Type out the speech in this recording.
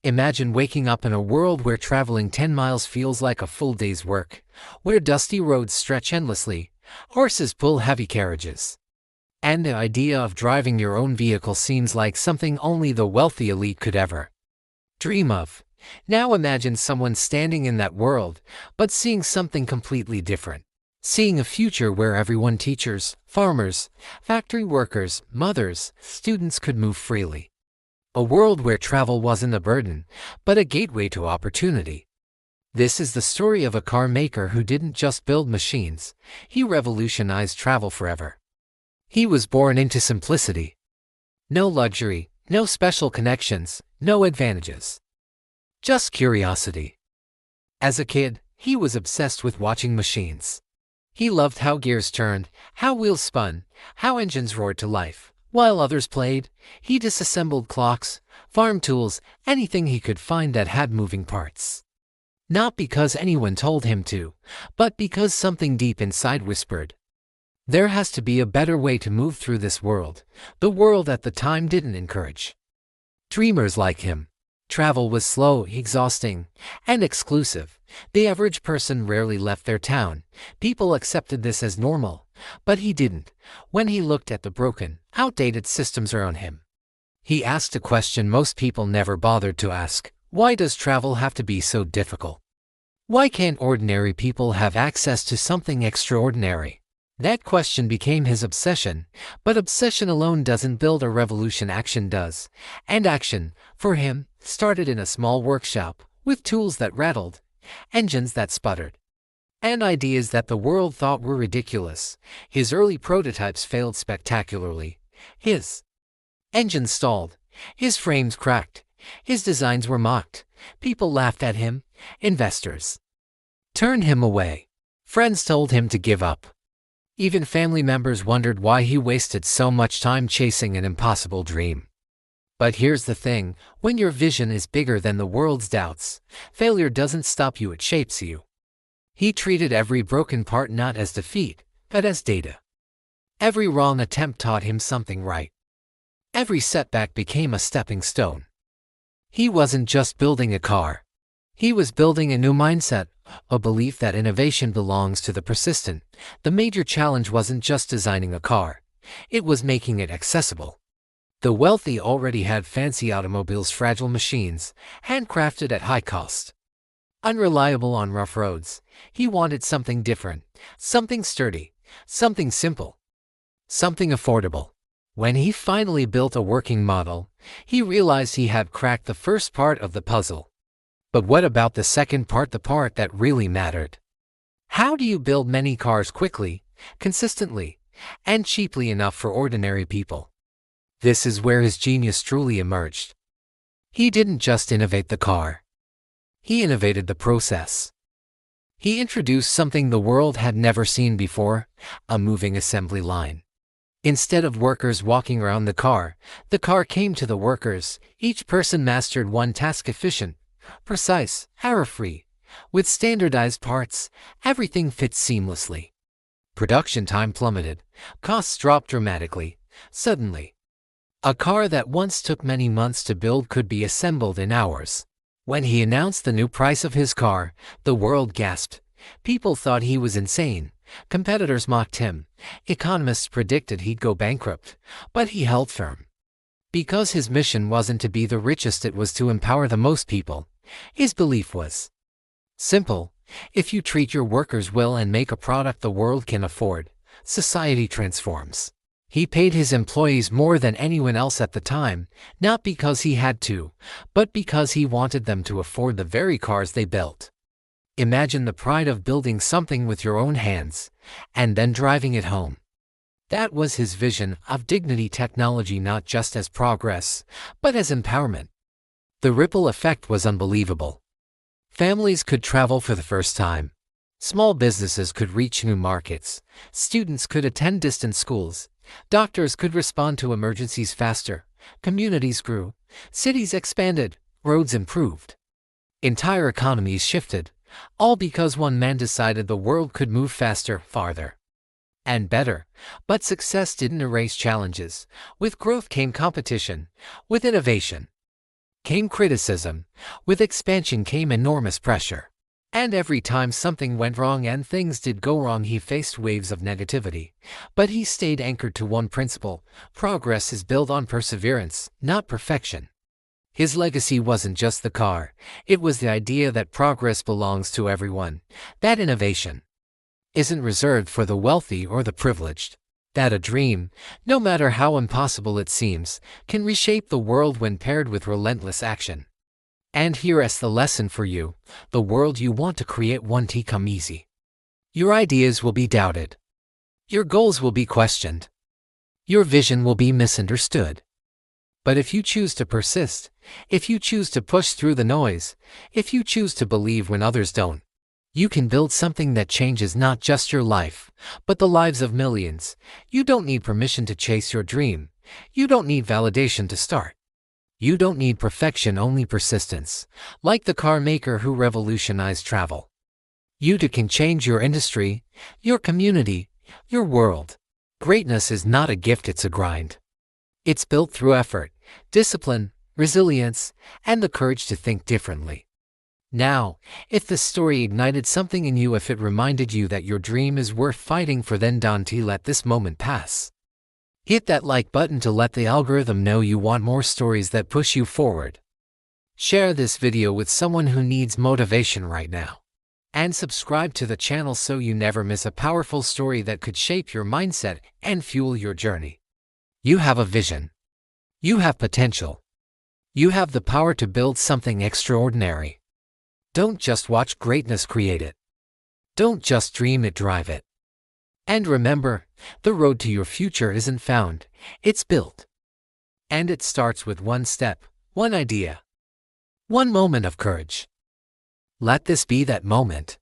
Imagine waking up in a world where traveling 10 miles feels like a full day's work, where dusty roads stretch endlessly, horses pull heavy carriages, and the idea of driving your own vehicle seems like something only the wealthy elite could ever dream of. Now imagine someone standing in that world, but seeing something completely different. Seeing a future where everyone, teachers, farmers, factory workers, mothers, students, could move freely. A world where travel wasn't a burden, but a gateway to opportunity. This is the story of a car maker who didn't just build machines, he revolutionized travel forever. He was born into simplicity. No luxury, no special connections, no advantages. Just curiosity. As a kid, he was obsessed with watching machines. He loved how gears turned, how wheels spun, how engines roared to life. While others played, he disassembled clocks, farm tools, anything he could find that had moving parts. Not because anyone told him to, but because something deep inside whispered, there has to be a better way to move through this world, the world at the time didn't encourage dreamers like him. Travel was slow, exhausting, and exclusive. The average person rarely left their town. People accepted this as normal, but he didn't. When he looked at the broken, outdated systems around him, he asked a question most people never bothered to ask. Why does travel have to be so difficult? Why can't ordinary people have access to something extraordinary? That question became his obsession, but obsession alone doesn't build a revolution, action does. And action, for him, started in a small workshop, with tools that rattled, engines that sputtered, and ideas that the world thought were ridiculous. His early prototypes failed spectacularly. His engines stalled, his frames cracked, his designs were mocked. People laughed at him, investors turned him away, friends told him to give up. Even family members wondered why he wasted so much time chasing an impossible dream. But here's the thing, when your vision is bigger than the world's doubts, failure doesn't stop you, it shapes you. He treated every broken part not as defeat, but as data. Every wrong attempt taught him something right. Every setback became a stepping stone. He wasn't just building a car. He was building a new mindset, a belief that innovation belongs to the persistent. The major challenge wasn't just designing a car, it was making it accessible. The wealthy already had fancy automobiles, fragile machines, handcrafted at high cost, unreliable on rough roads. He wanted something different, something sturdy, something simple, something affordable. When he finally built a working model, he realized he had cracked the first part of the puzzle. But what about the second part, the part that really mattered? How do you build many cars quickly, consistently, and cheaply enough for ordinary people? This is where his genius truly emerged. He didn't just innovate the car. He innovated the process. He introduced something the world had never seen before, a moving assembly line. Instead of workers walking around the car came to the workers. Each person mastered one task, efficient, precise, error-free. With standardized parts, everything fits seamlessly. Production time plummeted, costs dropped dramatically. Suddenly, a car that once took many months to build could be assembled in hours. When he announced the new price of his car, the world gasped. People thought he was insane. Competitors mocked him. Economists predicted he'd go bankrupt. But he held firm. Because his mission wasn't to be the richest, it was to empower the most people. His belief was simple. If you treat your workers well and make a product the world can afford, society transforms. He paid his employees more than anyone else at the time, not because he had to, but because he wanted them to afford the very cars they built. Imagine the pride of building something with your own hands, and then driving it home. That was his vision of dignity, technology not just as progress, but as empowerment. The ripple effect was unbelievable. Families could travel for the first time. Small businesses could reach new markets. Students could attend distant schools. Doctors could respond to emergencies faster. Communities grew. Cities expanded. Roads improved. Entire economies shifted. All because one man decided the world could move faster, farther, and better. But success didn't erase challenges. With growth came competition. With innovation came criticism. With expansion came enormous pressure. And every time something went wrong and things did go wrong, he faced waves of negativity. But he stayed anchored to one principle: progress is built on perseverance, not perfection. His legacy wasn't just the car, it was the idea that progress belongs to everyone, that innovation isn't reserved for the wealthy or the privileged, that a dream, no matter how impossible it seems, can reshape the world when paired with relentless action. And here's the lesson for you: the world you want to create won't come easy. Your ideas will be doubted. Your goals will be questioned. Your vision will be misunderstood. But if you choose to persist, if you choose to push through the noise, if you choose to believe when others don't, you can build something that changes not just your life, but the lives of millions. You don't need permission to chase your dream. You don't need validation to start. You don't need perfection, only persistence, like the car maker who revolutionized travel. You too can change your industry, your community, your world. Greatness is not a gift, it's a grind. It's built through effort, discipline, resilience, and the courage to think differently. Now, if this story ignited something in you, if it reminded you that your dream is worth fighting for, then don't let this moment pass. Hit that like button to let the algorithm know you want more stories that push you forward. Share this video with someone who needs motivation right now. And subscribe to the channel so you never miss a powerful story that could shape your mindset and fuel your journey. You have a vision. You have potential. You have the power to build something extraordinary. Don't just watch greatness, create it. Don't just dream it, drive it. And remember, the road to your future isn't found, it's built. And it starts with one step, one idea, one moment of courage. Let this be that moment.